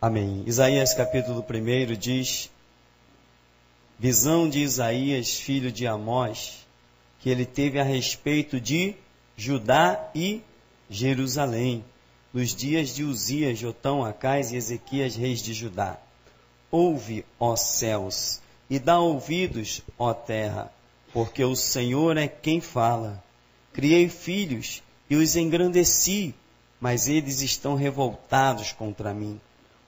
Amém. Isaías capítulo 1 diz, visão de Isaías, filho de Amós, que ele teve a respeito de Judá e Jerusalém, nos dias de Uzias, Jotão, Acais e Ezequias, reis de Judá. Ouve, ó céus, e dá ouvidos, ó terra, porque o Senhor é quem fala. Criei filhos e os engrandeci, mas eles estão revoltados contra mim.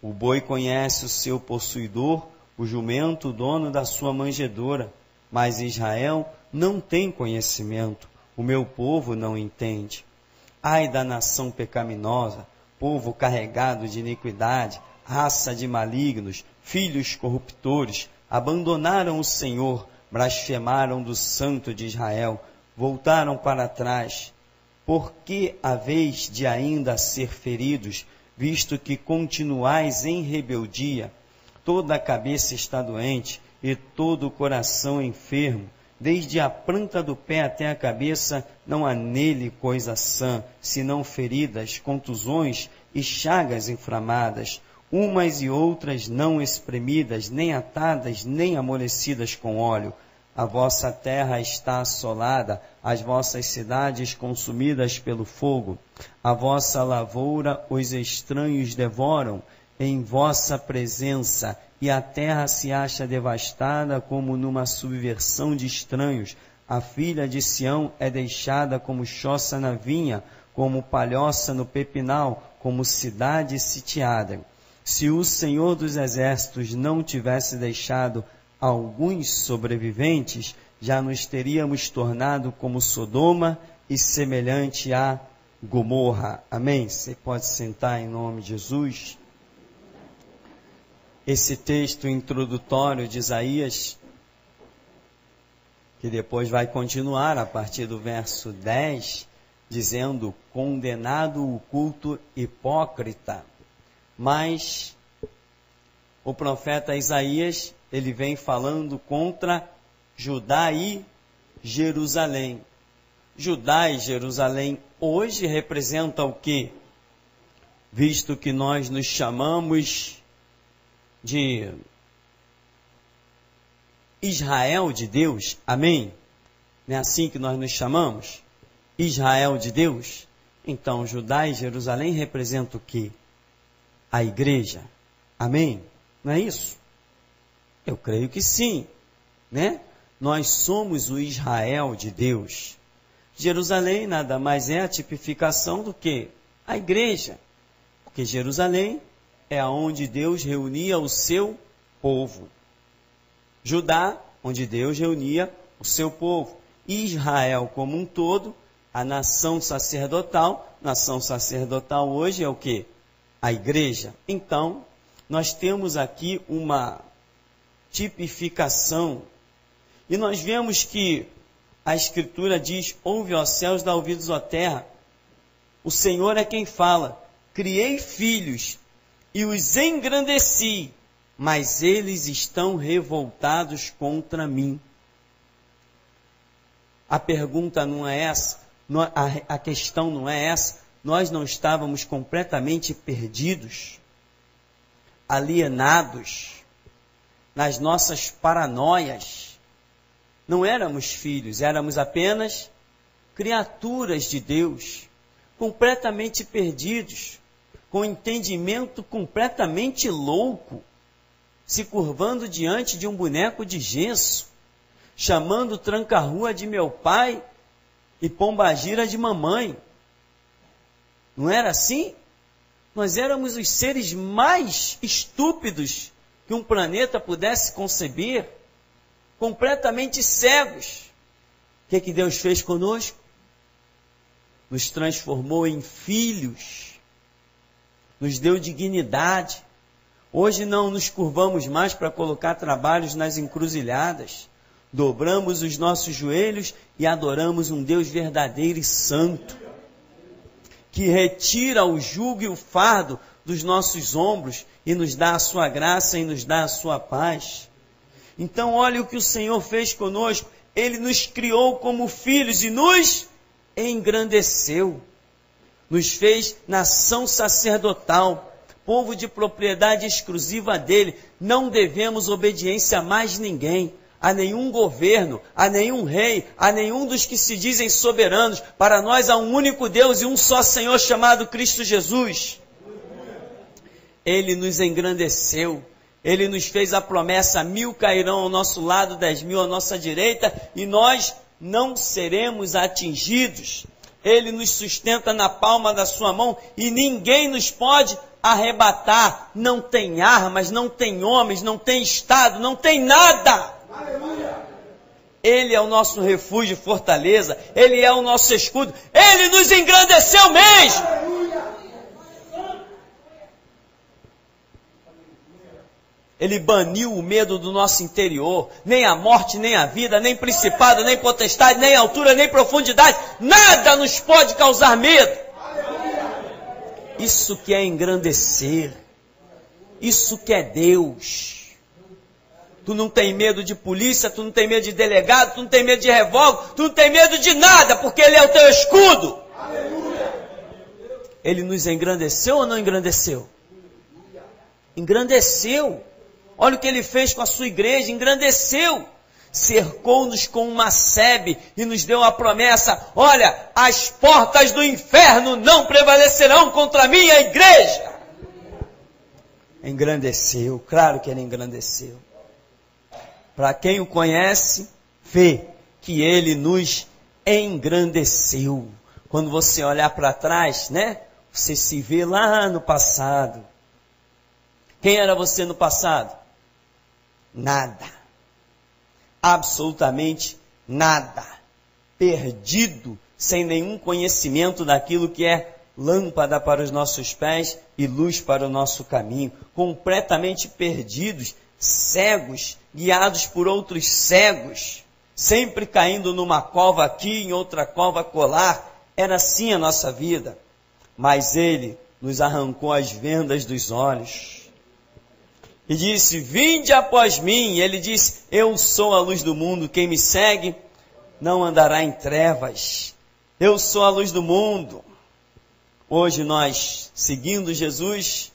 O boi conhece o seu possuidor, o jumento o dono da sua manjedoura, mas Israel não tem conhecimento, o meu povo não entende. Ai da nação pecaminosa, povo carregado de iniquidade, raça de malignos, filhos corruptores, abandonaram o Senhor, blasfemaram do Santo de Israel, voltaram para trás. Por que haveis de ainda ser feridos, visto que continuais em rebeldia? Toda a cabeça está doente e todo o coração enfermo. Desde a planta do pé até a cabeça não há nele coisa sã, senão feridas, contusões e chagas inflamadas, umas e outras não espremidas, nem atadas, nem amolecidas com óleo. A vossa terra está assolada, as vossas cidades consumidas pelo fogo. A vossa lavoura os estranhos devoram em vossa presença, e a terra se acha devastada como numa subversão de estranhos. A filha de Sião é deixada como choça na vinha, como palhoça no pepinal, como cidade sitiada. Se o Senhor dos Exércitos não tivesse deixado alguns sobreviventes, já nos teríamos tornado como Sodoma e semelhante a Gomorra. Amém? Você pode sentar em nome de Jesus. Esse texto introdutório de Isaías, que depois vai continuar a partir do verso 10, dizendo, condenado o culto hipócrita. Mas o profeta Isaías, ele vem falando contra Judá e Jerusalém. Judá e Jerusalém hoje representa o quê? Visto que nós nos chamamos de Israel de Deus, amém? Não é assim que nós nos chamamos? Israel de Deus? Então, Judá e Jerusalém representam o quê? A igreja, amém? Não é isso? Eu creio que sim, né? Nós somos o Israel de Deus. Jerusalém nada mais é a tipificação do que a igreja, porque Jerusalém é onde Deus reunia o seu povo. Judá, onde Deus reunia o seu povo. Israel como um todo, a nação sacerdotal. Nação sacerdotal hoje é o quê? A igreja. Então, nós temos aqui uma tipificação. E nós vemos que a Escritura diz, ouve, ó céus, dá ouvidos, ó terra. O Senhor é quem fala. Criei filhos e os engrandeci, mas eles estão revoltados contra mim. A pergunta não é essa, a questão não é essa. Nós não estávamos completamente perdidos, alienados, nas nossas paranoias. Não éramos filhos, éramos apenas criaturas de Deus, completamente perdidos, com entendimento completamente louco, se curvando diante de um boneco de gesso, chamando tranca-rua de meu pai e pombagira de mamãe. Não era assim? Nós éramos os seres mais estúpidos que um planeta pudesse conceber, completamente cegos. O que Deus fez conosco? Nos transformou em filhos, nos deu dignidade. Hoje não nos curvamos mais para colocar trabalhos nas encruzilhadas. Dobramos os nossos joelhos e adoramos um Deus verdadeiro e santo, que retira o jugo e o fardo dos nossos ombros e nos dá a sua graça e nos dá a sua paz. Então, olha o que o Senhor fez conosco. Ele nos criou como filhos e nos engrandeceu. Nos fez nação sacerdotal, povo de propriedade exclusiva dele. Não devemos obediência a mais ninguém, a nenhum governo, a nenhum rei, a nenhum dos que se dizem soberanos. Para nós há um único Deus e um só Senhor chamado Cristo Jesus. Ele nos engrandeceu. Ele nos fez a promessa: 1.000 cairão ao nosso lado, 10.000 à nossa direita, e nós não seremos atingidos. Ele nos sustenta na palma da sua mão e ninguém nos pode arrebatar. Não tem armas, não tem homens, não tem Estado, não tem nada. Aleluia. Ele é o nosso refúgio e fortaleza. Ele é o nosso escudo. Ele nos engrandeceu mesmo. Aleluia. Ele baniu o medo do nosso interior. Nem a morte, nem a vida, nem principado, nem potestade, nem altura, nem profundidade. Nada nos pode causar medo. Isso que é engrandecer. Isso que é Deus. Tu não tem medo de polícia, tu não tem medo de delegado, tu não tem medo de revólver, tu não tem medo de nada, porque Ele é o teu escudo. Ele nos engrandeceu ou não engrandeceu? Engrandeceu. Olha o que Ele fez com a sua igreja, engrandeceu. Cercou-nos com uma sebe e nos deu a promessa: olha, as portas do inferno não prevalecerão contra a minha igreja. Engrandeceu, claro que Ele engrandeceu. Para quem o conhece, vê que Ele nos engrandeceu. Quando você olhar para trás, né? Você se vê lá no passado. Quem era você no passado? Nada. Absolutamente nada. Perdido, sem nenhum conhecimento daquilo que é lâmpada para os nossos pés e luz para o nosso caminho. Completamente perdidos, cegos, guiados por outros cegos, sempre caindo numa cova aqui, em outra cova colar. Era assim a nossa vida. Mas Ele nos arrancou as vendas dos olhos. E disse: vinde após mim. Ele disse: eu sou a luz do mundo. Quem me segue não andará em trevas. Eu sou a luz do mundo. Hoje nós, seguindo Jesus,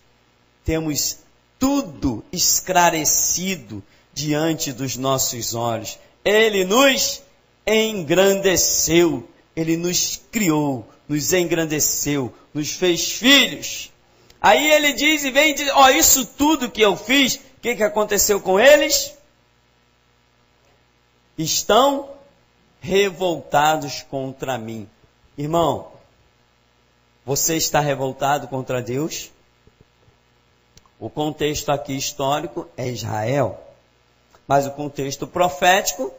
temos tudo esclarecido diante dos nossos olhos. Ele nos engrandeceu. Ele nos criou, nos engrandeceu, nos fez filhos. Aí ele diz e vem e diz: ó, isso tudo que eu fiz, o que aconteceu com eles? Estão revoltados contra mim. Irmão, você está revoltado contra Deus? O contexto aqui histórico é Israel. Mas o contexto profético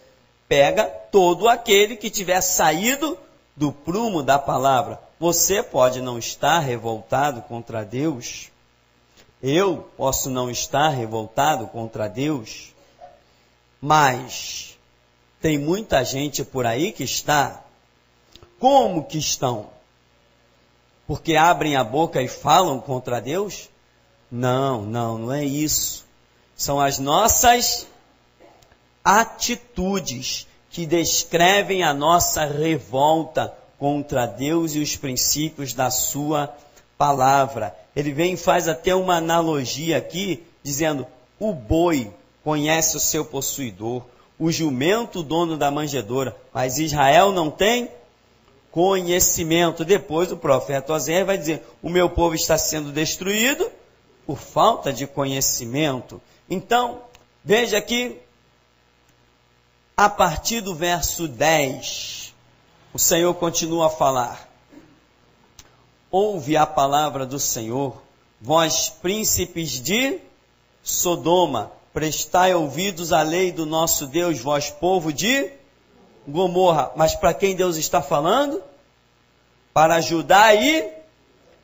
pega todo aquele que tiver saído do prumo da palavra. Você pode não estar revoltado contra Deus. Eu posso não estar revoltado contra Deus. Mas tem muita gente por aí que está. Como que estão? Porque abrem a boca e falam contra Deus? Não é isso. São as nossas atitudes que descrevem a nossa revolta contra Deus e os princípios da sua palavra. Ele vem e faz até uma analogia aqui, dizendo: o boi conhece o seu possuidor, o jumento o dono da manjedoura, mas Israel não tem conhecimento. Depois o profeta Oséias vai dizer: o meu povo está sendo destruído por falta de conhecimento. Então, veja aqui, a partir do verso 10, o Senhor continua a falar: ouve a palavra do Senhor, vós príncipes de Sodoma, prestai ouvidos à lei do nosso Deus, vós povo de Gomorra. Mas para quem Deus está falando? Para Judá e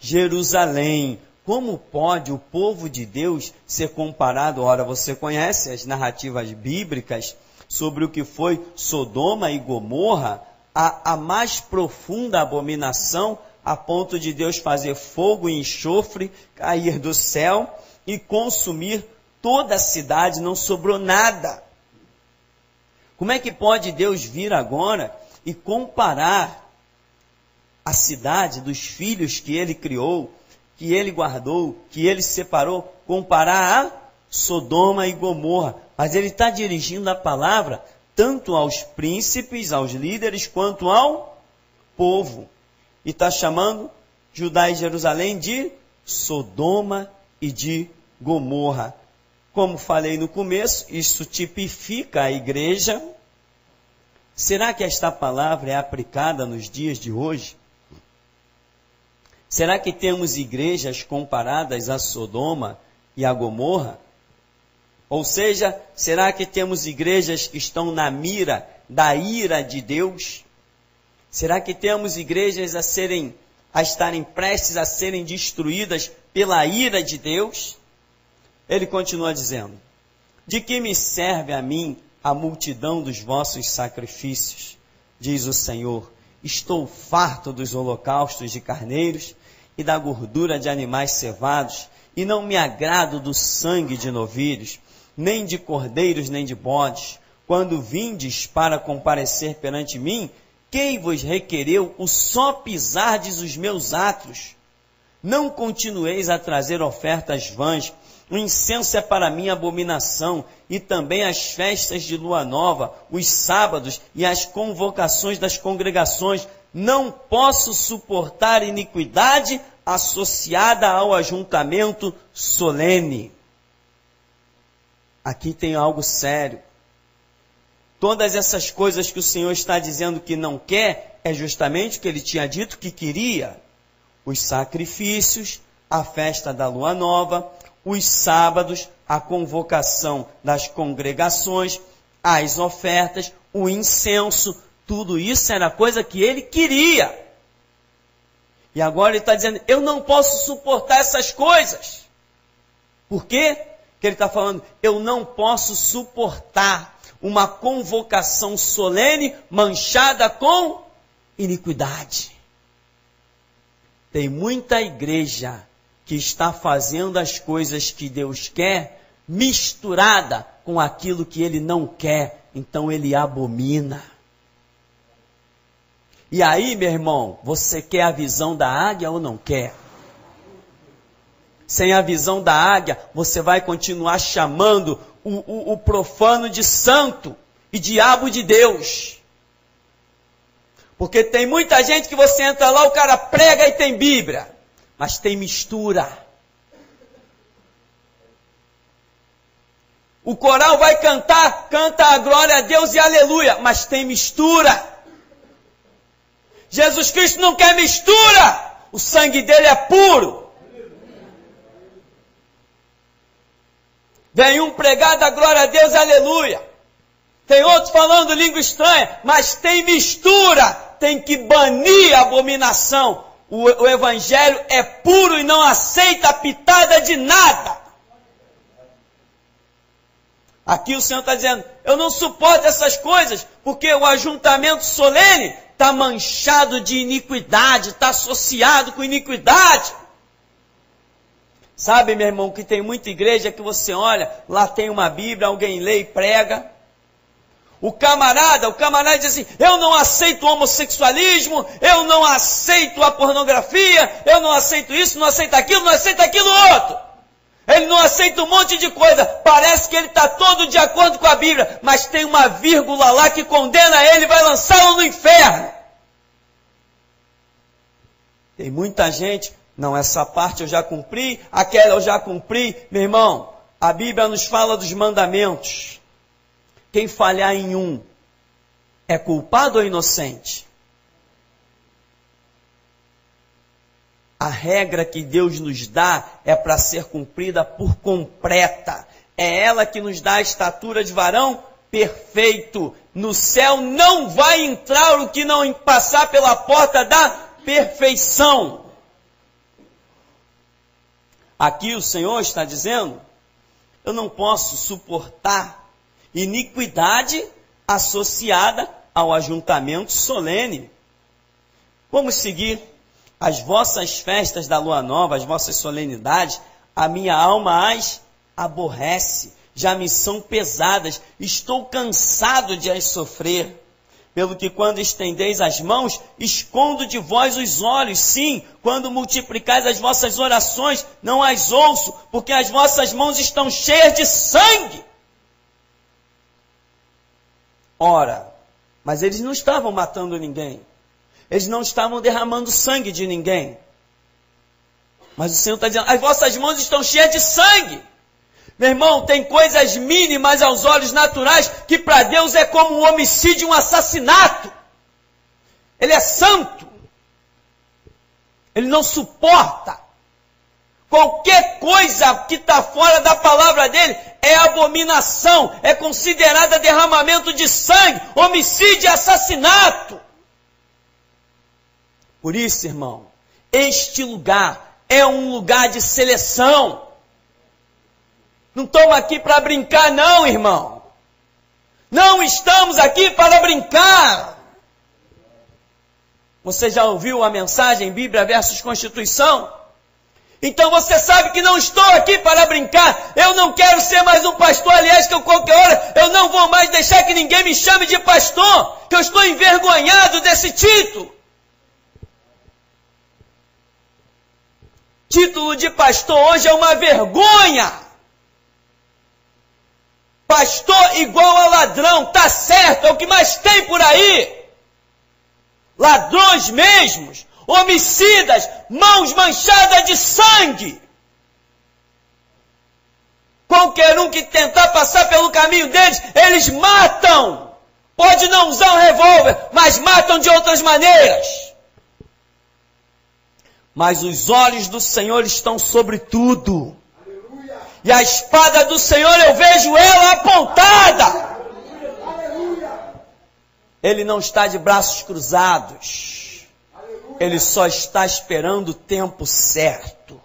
Jerusalém. Como pode o povo de Deus ser comparado? Ora, você conhece as narrativas bíblicas sobre o que foi Sodoma e Gomorra, a mais profunda abominação, a ponto de Deus fazer fogo e enxofre cair do céu e consumir toda a cidade, não sobrou nada. Como é que pode Deus vir agora e comparar a cidade dos filhos que Ele criou, que ele guardou, que ele separou, comparar a Sodoma e Gomorra. Mas ele está dirigindo a palavra tanto aos príncipes, aos líderes, quanto ao povo. E está chamando Judá e Jerusalém de Sodoma e de Gomorra. Como falei no começo, isso tipifica a igreja. Será que esta palavra é aplicada nos dias de hoje? Será que temos igrejas comparadas a Sodoma e a Gomorra? Ou seja, será que temos igrejas que estão na mira da ira de Deus? Será que temos igrejas a estarem prestes a serem destruídas pela ira de Deus? Ele continua dizendo: de que me serve a mim a multidão dos vossos sacrifícios? Diz o Senhor: estou farto dos holocaustos de carneiros e da gordura de animais cevados, e não me agrado do sangue de novilhos, nem de cordeiros, nem de bodes. Quando vindes para comparecer perante mim, quem vos requereu o só pisardes os meus átrios? Não continueis a trazer ofertas vãs. O incenso é para mim abominação, e também as festas de lua nova, os sábados e as convocações das congregações. Não posso suportar iniquidade associada ao ajuntamento solene. Aqui tem algo sério. Todas essas coisas que o Senhor está dizendo que não quer, é justamente o que ele tinha dito que queria. Os sacrifícios, a festa da lua nova, os sábados, a convocação das congregações, as ofertas, o incenso, tudo isso era coisa que ele queria. E agora ele está dizendo: eu não posso suportar essas coisas. Por quê? Que ele está falando: eu não posso suportar uma convocação solene manchada com iniquidade. Tem muita igreja que está fazendo as coisas que Deus quer, misturada com aquilo que Ele não quer, então Ele abomina. E aí, meu irmão, você quer a visão da águia ou não quer? Sem a visão da águia, você vai continuar chamando o profano de santo e diabo de Deus. Porque tem muita gente que você entra lá, o cara prega e tem Bíblia, mas tem mistura. O coral vai cantar, canta a glória a Deus e aleluia, mas tem mistura. Jesus Cristo não quer mistura, o sangue dele é puro. Vem um pregar da glória a Deus, aleluia. Tem outro falando língua estranha, mas tem mistura. Tem que banir a abominação. O evangelho é puro e não aceita pitada de nada. Aqui o Senhor está dizendo: eu não suporto essas coisas, porque o ajuntamento solene está manchado de iniquidade, está associado com iniquidade. Sabe, meu irmão, que tem muita igreja que você olha, lá tem uma Bíblia, alguém lê e prega. O camarada diz assim: eu não aceito o homossexualismo, eu não aceito a pornografia, eu não aceito isso, não aceito aquilo outro. Ele não aceita um monte de coisa, parece que ele está todo de acordo com a Bíblia, mas tem uma vírgula lá que condena ele e vai lançá-lo no inferno. Tem muita gente: não, essa parte eu já cumpri, aquela eu já cumpri. Meu irmão, a Bíblia nos fala dos mandamentos. Quem falhar em um é culpado ou inocente? A regra que Deus nos dá é para ser cumprida por completa. É ela que nos dá a estatura de varão perfeito. No céu não vai entrar o que não passar pela porta da perfeição. Aqui o Senhor está dizendo: eu não posso suportar iniquidade associada ao ajuntamento solene. Vamos seguir. As vossas festas da lua nova, as vossas solenidades, a minha alma as aborrece, já me são pesadas, estou cansado de as sofrer. Pelo que quando estendeis as mãos, escondo de vós os olhos. Sim, quando multiplicais as vossas orações, não as ouço, porque as vossas mãos estão cheias de sangue. Ora, mas eles não estavam matando ninguém. Eles não estavam derramando sangue de ninguém. Mas o Senhor está dizendo, as vossas mãos estão cheias de sangue. Meu irmão, tem coisas mínimas aos olhos naturais que para Deus é como um homicídio, um assassinato. Ele é santo. Ele não suporta. Qualquer coisa que está fora da palavra dele é abominação, é considerada derramamento de sangue, homicídio e assassinato. Por isso, irmão, este lugar é um lugar de seleção. Não estamos aqui para brincar, não, irmão. Não estamos aqui para brincar. Você já ouviu a mensagem Bíblia versus Constituição? Então você sabe que não estou aqui para brincar. Eu não quero ser mais um pastor. Aliás, que qualquer hora eu não vou mais deixar que ninguém me chame de pastor. Que eu estou envergonhado desse título. Título de pastor hoje é uma vergonha. Pastor igual a ladrão, tá certo, é o que mais tem por aí. Ladrões mesmos, homicidas, mãos manchadas de sangue. Qualquer um que tentar passar pelo caminho deles, eles matam. Pode não usar um revólver, mas matam de outras maneiras. Mas os olhos do Senhor estão sobre tudo. E a espada do Senhor, eu vejo ela apontada. Ele não está de braços cruzados. Ele só está esperando o tempo certo.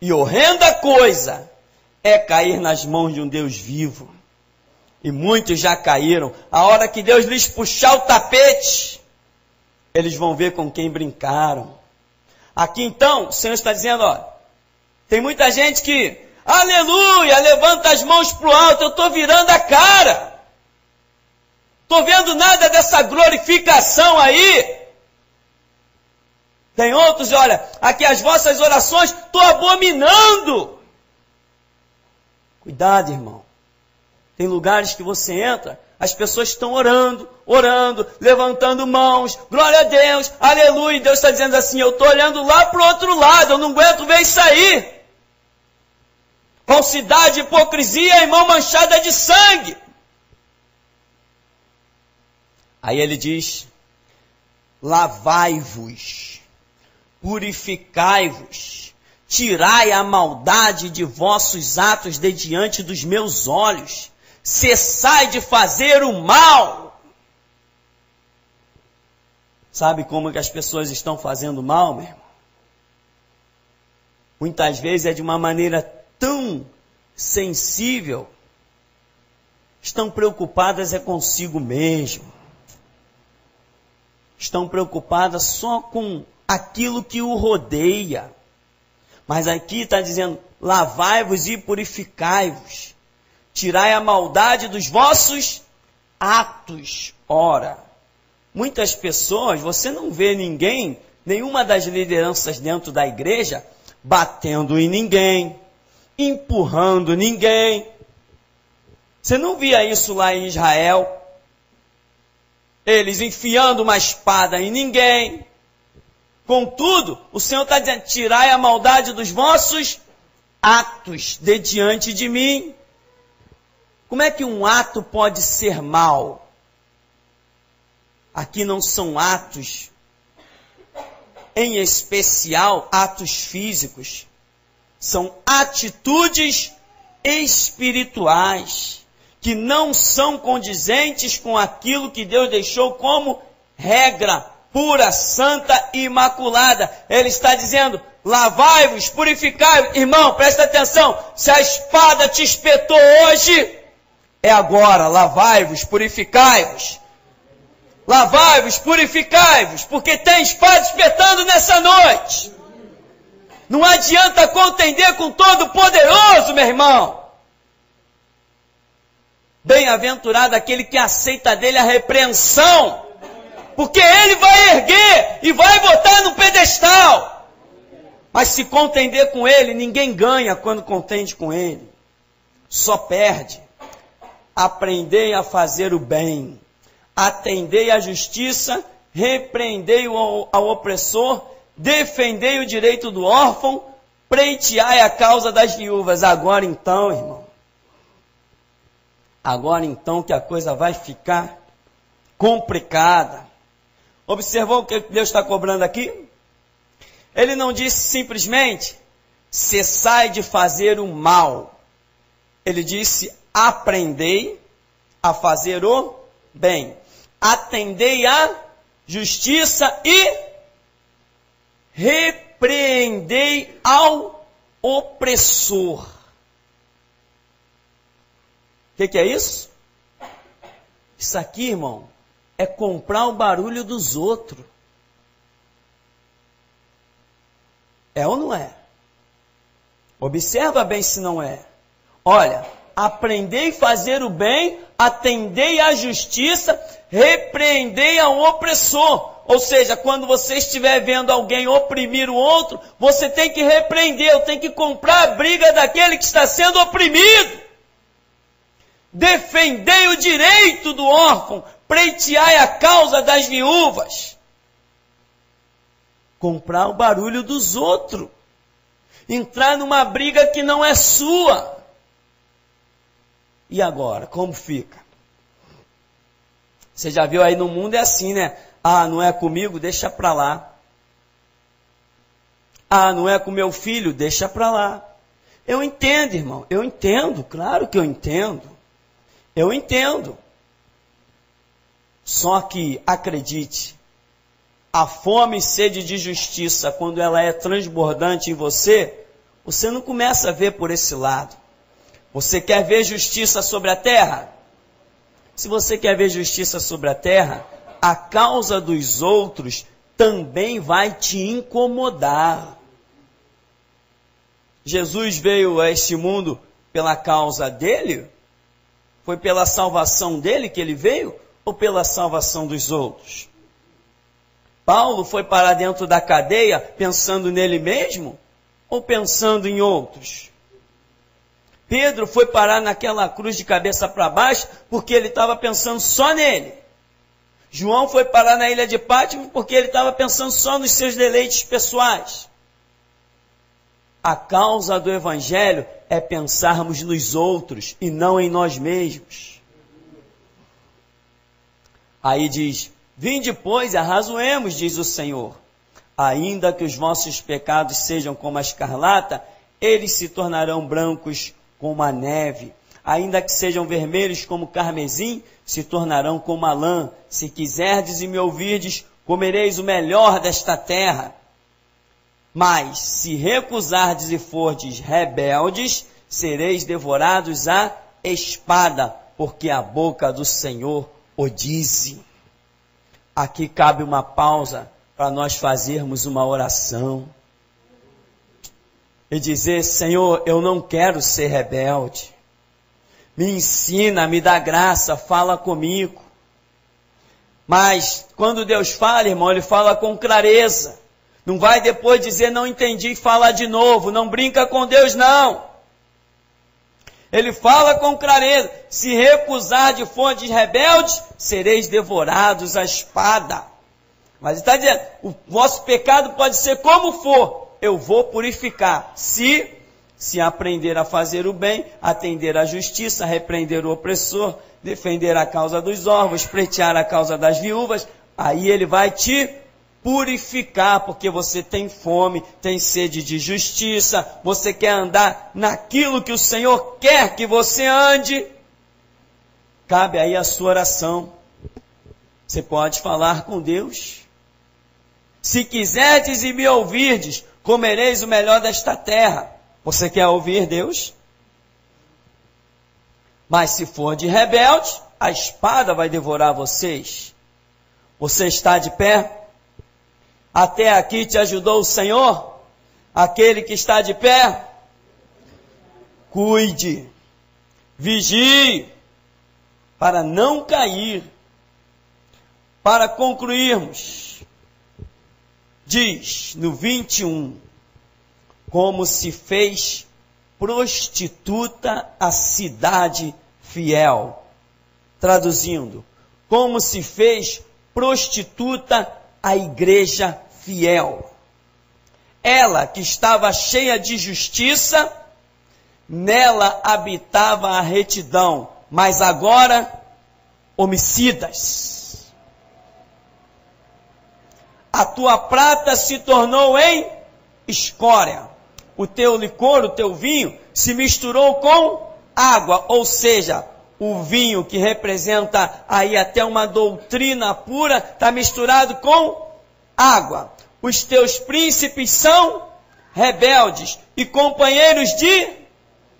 E horrenda coisa é cair nas mãos de um Deus vivo. E muitos já caíram. A hora que Deus lhes puxar o tapete, eles vão ver com quem brincaram. Aqui então, o Senhor está dizendo, ó, tem muita gente que, aleluia, levanta as mãos para o alto, eu estou virando a cara. Estou vendo nada dessa glorificação aí. Tem outros, olha, aqui as vossas orações, estou abominando. Cuidado, irmão. Tem lugares que você entra, as pessoas estão orando, levantando mãos, glória a Deus, aleluia. E Deus está dizendo assim, eu estou olhando lá para o outro lado, eu não aguento ver isso aí. Falsidade, hipocrisia e mão manchada de sangue. Aí ele diz, lavai-vos, purificai-vos, tirai a maldade de vossos atos de diante dos meus olhos, cessai de fazer o mal. Sabe como que as pessoas estão fazendo mal, meu irmão? Muitas vezes é de uma maneira tão sensível, estão preocupadas é consigo mesmo, estão preocupadas só com aquilo que o rodeia. Mas aqui está dizendo, lavai-vos e purificai-vos, tirai a maldade dos vossos atos. Ora, muitas pessoas, você não vê ninguém, nenhuma das lideranças dentro da igreja, batendo em ninguém, empurrando ninguém. Você não via isso lá em Israel? Eles enfiando uma espada em ninguém. Contudo, o Senhor está dizendo, tirai a maldade dos vossos atos de diante de mim. Como é que um ato pode ser mal? Aqui não são atos, em especial atos físicos. São atitudes espirituais que não são condizentes com aquilo que Deus deixou como regra pura, santa e imaculada. Ele está dizendo, lavai-vos, purificai-vos. Irmão, presta atenção, se a espada te espetou hoje, é agora, lavai-vos, purificai-vos. Lavai-vos, purificai-vos, porque tem espada espetando nessa noite. Não adianta contender com Todo-Poderoso, meu irmão. Bem-aventurado aquele que aceita dele a repreensão, porque ele vai erguer e vai botar no pedestal. Mas se contender com ele, ninguém ganha quando contende com ele, só perde. Aprendei a fazer o bem, atendei à justiça, repreendei ao opressor, defendei o direito do órfão, pleiteai a causa das viúvas. Agora então, irmão, que a coisa vai ficar complicada. Observou o que Deus está cobrando aqui? Ele não disse simplesmente, cessai de fazer o mal. Ele disse, aprendei a fazer o bem. Atendei à justiça e repreendei ao opressor. O que é isso? Isso aqui, irmão, é comprar o barulho dos outros. É ou não é? Observa bem se não é. Olha, aprendei a fazer o bem, atendei à justiça, repreendei ao opressor. Ou seja, quando você estiver vendo alguém oprimir o outro, você tem que repreender, tem que comprar a briga daquele que está sendo oprimido. Defendei o direito do órfão, pleiteai a causa das viúvas. Comprar o barulho dos outros. Entrar numa briga que não é sua. E agora, como fica? Você já viu aí no mundo é assim, né? Ah, não é comigo? Deixa pra lá. Ah, não é com meu filho? Deixa pra lá. Eu entendo, irmão. Eu entendo. Claro que eu entendo. Eu entendo. Só que, acredite, a fome e sede de justiça, quando ela é transbordante em você, você não começa a ver por esse lado. Você quer ver justiça sobre a terra? Se você quer ver justiça sobre a terra, a causa dos outros também vai te incomodar. Jesus veio a este mundo pela causa dele? Foi pela salvação dele que ele veio? Ou pela salvação dos outros? Paulo foi para dentro da cadeia pensando nele mesmo? Ou pensando em outros? Pedro foi parar naquela cruz de cabeça para baixo porque ele estava pensando só nele. João foi parar na ilha de Pátmos porque ele estava pensando só nos seus deleites pessoais. A causa do Evangelho é pensarmos nos outros e não em nós mesmos. Aí diz, vinde, pois, e arrazoemos, diz o Senhor. Ainda que os vossos pecados sejam como a escarlata, eles se tornarão brancos como a neve. Ainda que sejam vermelhos como o carmesim, se tornarão como a lã. Se quiserdes e me ouvirdes, comereis o melhor desta terra. Mas, se recusardes e fordes rebeldes, sereis devorados à espada, porque a boca do Senhor o diz. Aqui cabe uma pausa para nós fazermos uma oração. E dizer, Senhor, eu não quero ser rebelde. Me ensina, me dá graça, fala comigo. Mas, quando Deus fala, irmão, Ele fala com clareza. Não vai depois dizer, não entendi, e falar de novo. Não brinca com Deus, não. Ele fala com clareza. Se recusar de fontes rebeldes, sereis devorados à espada. Mas está dizendo, o vosso pecado pode ser como for. Eu vou purificar. Se aprender a fazer o bem, atender à justiça, repreender o opressor, defender a causa dos órfãos, pleitear a causa das viúvas, aí Ele vai te purificar, porque você tem fome, tem sede de justiça, você quer andar naquilo que o Senhor quer que você ande. Cabe aí a sua oração. Você pode falar com Deus. Se quiserdes e me ouvirdes, comereis o melhor desta terra. Você quer ouvir Deus? Mas se for de rebelde, a espada vai devorar vocês. Você está de pé? Até aqui te ajudou o Senhor? Aquele que está de pé? Cuide, vigie, para não cair. Para concluirmos, diz no 21, como se fez prostituta a cidade fiel. Traduzindo, como se fez prostituta a igreja fiel. Ela que estava cheia de justiça, nela habitava a retidão, mas agora homicidas. A tua prata se tornou em escória. O teu licor, o teu vinho, se misturou com água. Ou seja, o vinho que representa aí até uma doutrina pura, está misturado com água. Os teus príncipes são rebeldes e companheiros de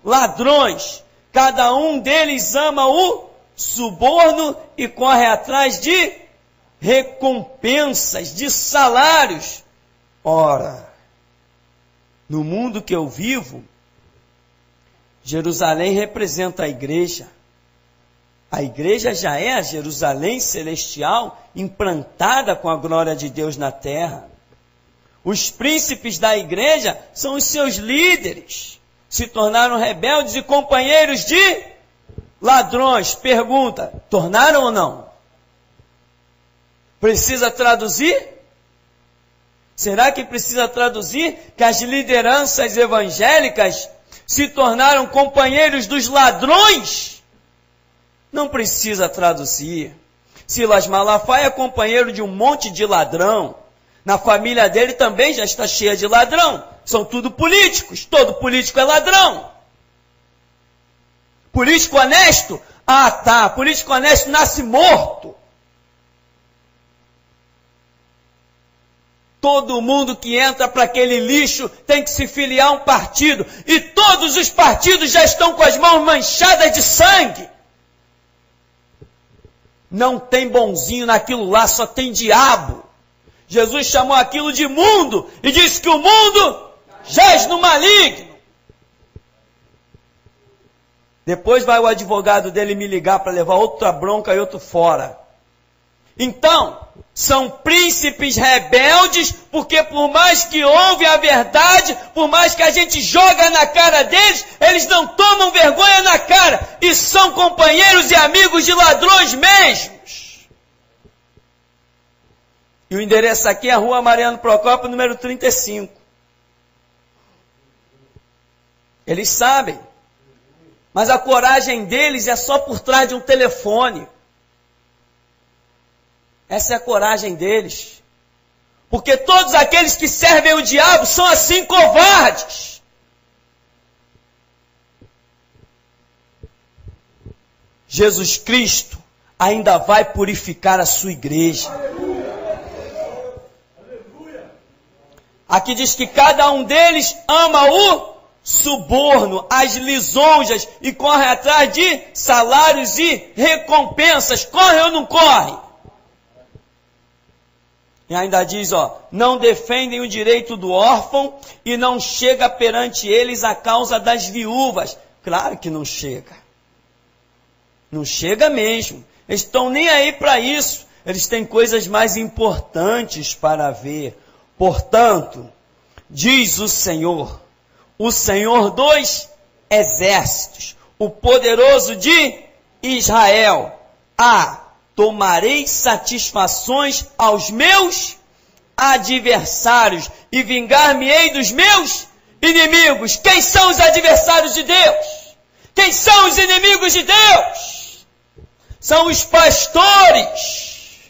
ladrões. Cada um deles ama o suborno e corre atrás de recompensas, de salários. Ora, no mundo que eu vivo, Jerusalém representa a igreja. A igreja já é a Jerusalém celestial, implantada com a glória de Deus na terra. Os príncipes da igreja são os seus líderes. Se tornaram rebeldes e companheiros de ladrões. Pergunta, tornaram ou não? Precisa traduzir? Será que precisa traduzir que as lideranças evangélicas se tornaram companheiros dos ladrões? Não precisa traduzir. Silas Malafaia é companheiro de um monte de ladrão. Na família dele também já está cheia de ladrão. São tudo políticos. Todo político é ladrão. Político honesto? Ah, tá. Político honesto nasce morto. Todo mundo que entra para aquele lixo tem que se filiar a um partido. E todos os partidos já estão com as mãos manchadas de sangue. Não tem bonzinho naquilo lá, só tem diabo. Jesus chamou aquilo de mundo e disse que o mundo jaz no maligno. Depois vai o advogado dele me ligar para levar outra bronca e outro fora. Então, são príncipes rebeldes, porque por mais que ouve a verdade, por mais que a gente joga na cara deles, eles não tomam vergonha na cara e são companheiros e amigos de ladrões mesmos. E o endereço aqui é a Rua Mariano Procópio, número 35. Eles sabem, mas a coragem deles é só por trás de um telefone. Essa é a coragem deles. Porque todos aqueles que servem o diabo são assim covardes. Jesus Cristo ainda vai purificar a sua igreja. Aqui diz que cada um deles ama o suborno, as lisonjas e corre atrás de salários e recompensas. Corre ou não corre? E ainda diz, não defendem o direito do órfão e não chega perante eles a causa das viúvas. Claro que não chega. Não chega mesmo. Eles estão nem aí para isso. Eles têm coisas mais importantes para ver. Portanto, diz o Senhor dos exércitos, o poderoso de Israel, tomarei satisfações aos meus adversários e vingar-me-ei dos meus inimigos. Quem são os adversários de Deus? Quem são os inimigos de Deus? São os pastores,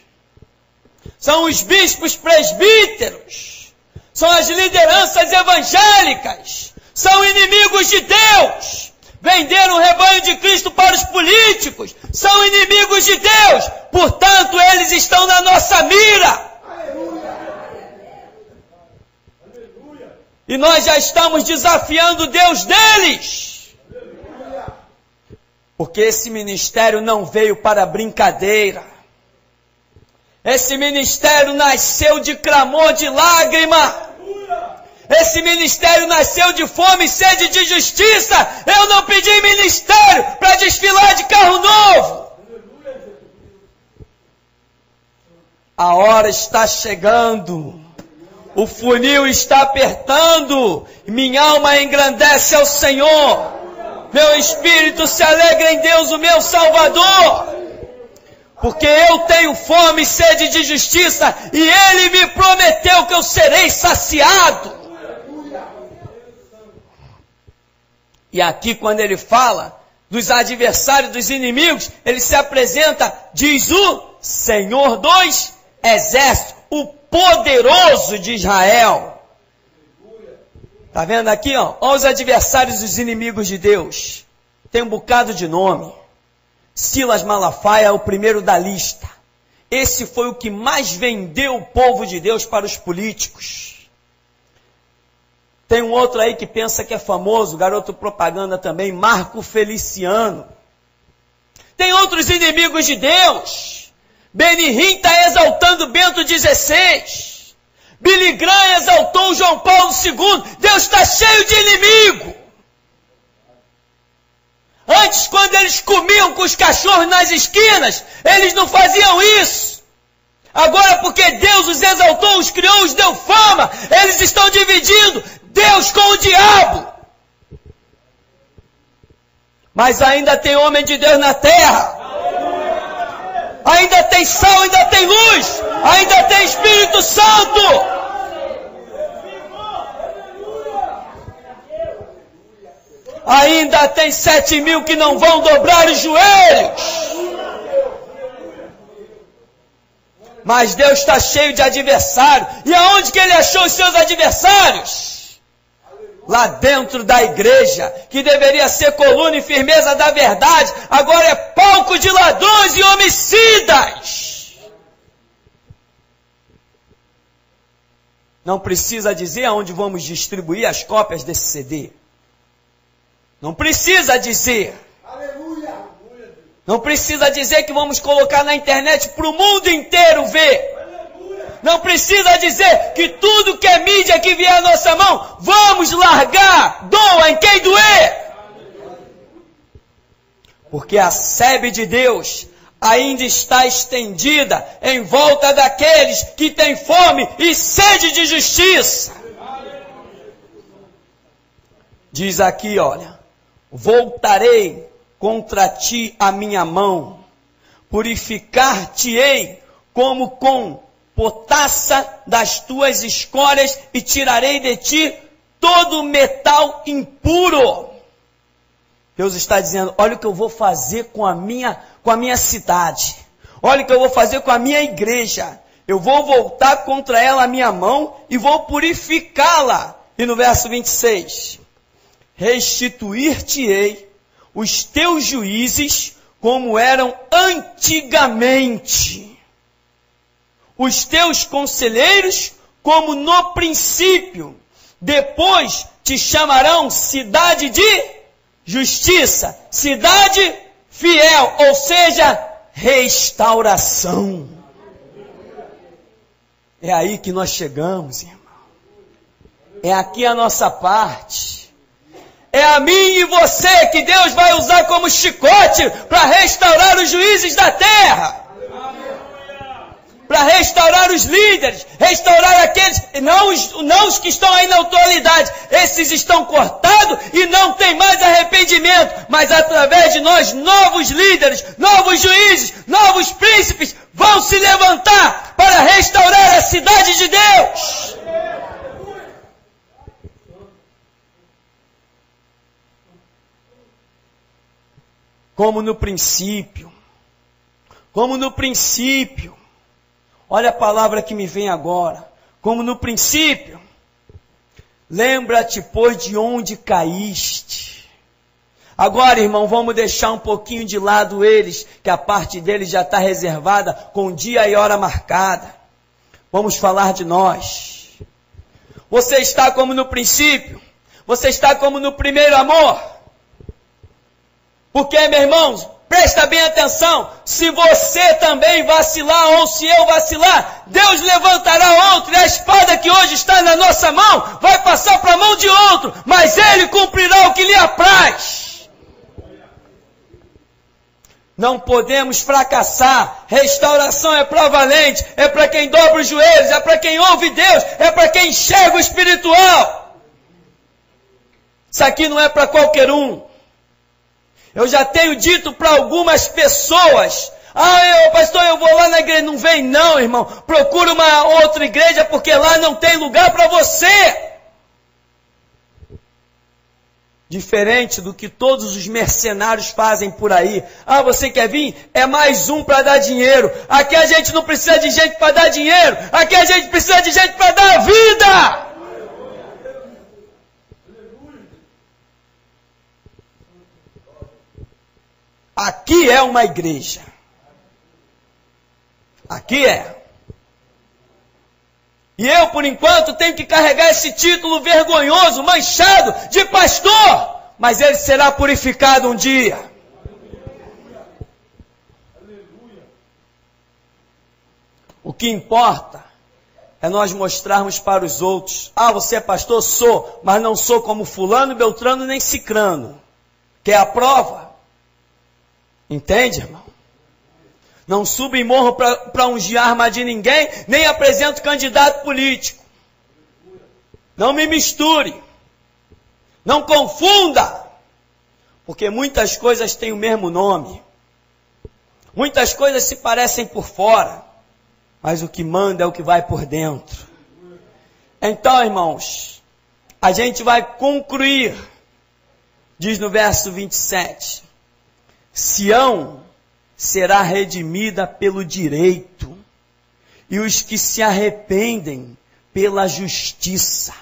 são os bispos presbíteros, são as lideranças evangélicas, são inimigos de Deus. Venderam o rebanho de Cristo para os políticos, são inimigos de Deus, portanto eles estão na nossa mira. E nós já estamos desafiando Deus deles. Porque esse ministério não veio para brincadeira. Esse ministério nasceu de clamor, de lágrima. Esse ministério nasceu de fome e sede de justiça. Eu não pedi ministério para desfilar de carro novo. A hora está chegando. O funil está apertando. Minha alma engrandece ao Senhor. Meu espírito se alegra em Deus, o meu Salvador. Porque eu tenho fome e sede de justiça, e Ele me prometeu que eu serei saciado. E aqui, quando ele fala dos adversários, dos inimigos, ele se apresenta, diz o Senhor dos Exércitos, o poderoso de Israel. Está vendo aqui, ó? Olha os adversários dos inimigos de Deus. Tem um bocado de nome. Silas Malafaia é o primeiro da lista. Esse foi o que mais vendeu o povo de Deus para os políticos. Tem um outro aí que pensa que é famoso, garoto propaganda também, Marco Feliciano. Tem outros inimigos de Deus. Benihim está exaltando Bento XVI. Billy Graham exaltou João Paulo II. Deus está cheio de inimigo. Antes, quando eles comiam com os cachorros nas esquinas, eles não faziam isso. Agora, porque Deus os exaltou, os criou, os deu fama, eles estão dividindo Deus com o diabo. Mas ainda tem homem de Deus na terra. Ainda tem sal, ainda tem luz, ainda tem Espírito Santo. Ainda tem 7.000 que não vão dobrar os joelhos. Mas Deus está cheio de adversários. E aonde que Ele achou os seus adversários? Lá dentro da igreja, que deveria ser coluna e firmeza da verdade, agora é palco de ladrões e homicidas. Não precisa dizer aonde vamos distribuir as cópias desse CD. Não precisa dizer. Não precisa dizer que vamos colocar na internet para o mundo inteiro ver. Não precisa dizer que tudo que é mídia que vier à nossa mão, vamos largar, doa em quem doer. Porque a sebe de Deus ainda está estendida em volta daqueles que têm fome e sede de justiça. Diz aqui, olha. Voltarei contra ti a minha mão, purificar-te-ei como com potassa das tuas escórias e tirarei de ti todo metal impuro. Deus está dizendo, olha o que eu vou fazer com a minha cidade. Olha o que eu vou fazer com a minha igreja. Eu vou voltar contra ela a minha mão e vou purificá-la. E no verso 26... restituir-te-ei os teus juízes como eram antigamente, os teus conselheiros como no princípio. Depois te chamarão cidade de justiça, cidade fiel, ou seja, restauração. É aí que nós chegamos, irmão. É aqui a nossa parte. É a mim e você que Deus vai usar como chicote para restaurar os juízes da terra. Para restaurar os líderes, restaurar aqueles, não os que estão aí na autoridade. Esses estão cortados e não tem mais arrependimento. Mas através de nós, novos líderes, novos juízes, novos príncipes vão se levantar para restaurar a cidade de Deus. Como no princípio. Olha a palavra que me vem agora. Como no princípio. Lembra-te, pois, de onde caíste. Agora, irmão, vamos deixar um pouquinho de lado eles, que a parte deles já está reservada com dia e hora marcada. Vamos falar de nós. Você está como no princípio. Você está como no primeiro amor. Porque, meu irmão, presta bem atenção, se você também vacilar ou se eu vacilar, Deus levantará outro e a espada que hoje está na nossa mão vai passar para a mão de outro, mas Ele cumprirá o que lhe apraz. Não podemos fracassar. Restauração é para valente, é para quem dobra os joelhos, é para quem ouve Deus, é para quem enxerga o espiritual. Isso aqui não é para qualquer um. Eu já tenho dito para algumas pessoas: pastor, eu vou lá na igreja. Não vem não, irmão. Procura uma outra igreja, porque lá não tem lugar para você. Diferente do que todos os mercenários fazem por aí. Você quer vir? É mais um para dar dinheiro. Aqui a gente não precisa de gente para dar dinheiro. Aqui a gente precisa de gente para dar vida. Aqui é uma igreja. Aqui é. E eu, por enquanto, tenho que carregar esse título vergonhoso, manchado de pastor. Mas ele será purificado um dia. O que importa é nós mostrarmos para os outros: você é pastor? Sou, mas não sou como fulano, beltrano, nem cicrano. Quer a prova? Entende, irmão? Não subo em morro para ungir arma de ninguém, nem apresento candidato político. Não me misture. Não confunda. Porque muitas coisas têm o mesmo nome. Muitas coisas se parecem por fora. Mas o que manda é o que vai por dentro. Então, irmãos, a gente vai concluir. Diz no verso 27. Sião será redimida pelo direito, e os que se arrependem pela justiça.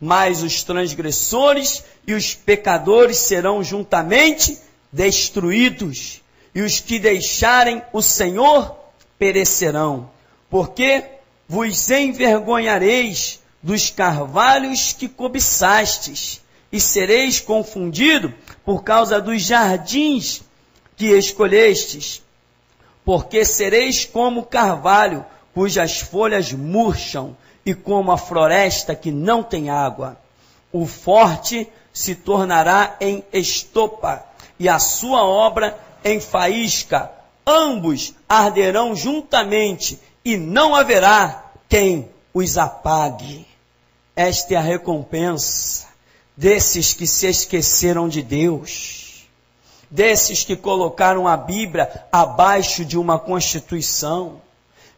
Mas os transgressores e os pecadores serão juntamente destruídos, e os que deixarem o Senhor perecerão. Porque vos envergonhareis dos carvalhos que cobiçastes, e sereis confundido por causa dos jardins que escolhestes, porque sereis como carvalho, cujas folhas murcham, e como a floresta que não tem água. O forte se tornará em estopa, e a sua obra em faísca. Ambos arderão juntamente, e não haverá quem os apague. Esta é a recompensa desses que se esqueceram de Deus. Desses que colocaram a Bíblia abaixo de uma constituição,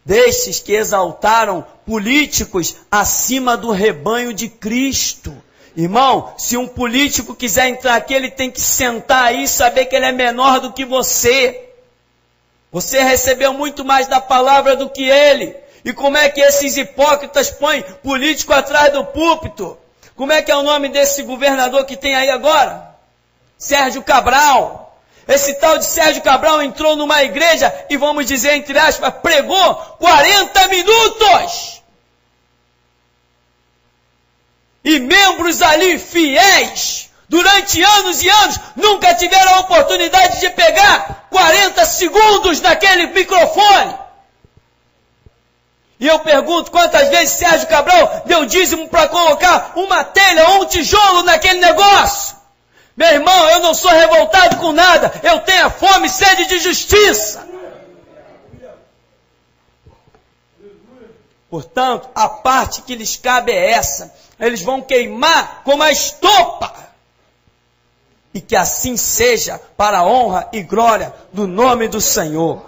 desses que exaltaram políticos acima do rebanho de Cristo. Irmão, se um político quiser entrar aqui, ele tem que sentar aí e saber que ele é menor do que você. Você recebeu muito mais da palavra do que ele. E como é que esses hipócritas põem político atrás do púlpito? Como é que é o nome desse governador que tem aí agora? Sérgio Cabral. Esse tal de Sérgio Cabral entrou numa igreja e, vamos dizer, entre aspas, pregou 40 minutos. E membros ali fiéis, durante anos e anos, nunca tiveram a oportunidade de pegar 40 segundos naquele microfone. E eu pergunto, quantas vezes Sérgio Cabral deu dízimo para colocar uma telha ou um tijolo naquele negócio? Meu irmão, eu não sou revoltado com nada. Eu tenho a fome e sede de justiça. Portanto, a parte que lhes cabe é essa. Eles vão queimar como a estopa. E que assim seja para a honra e glória do nome do Senhor.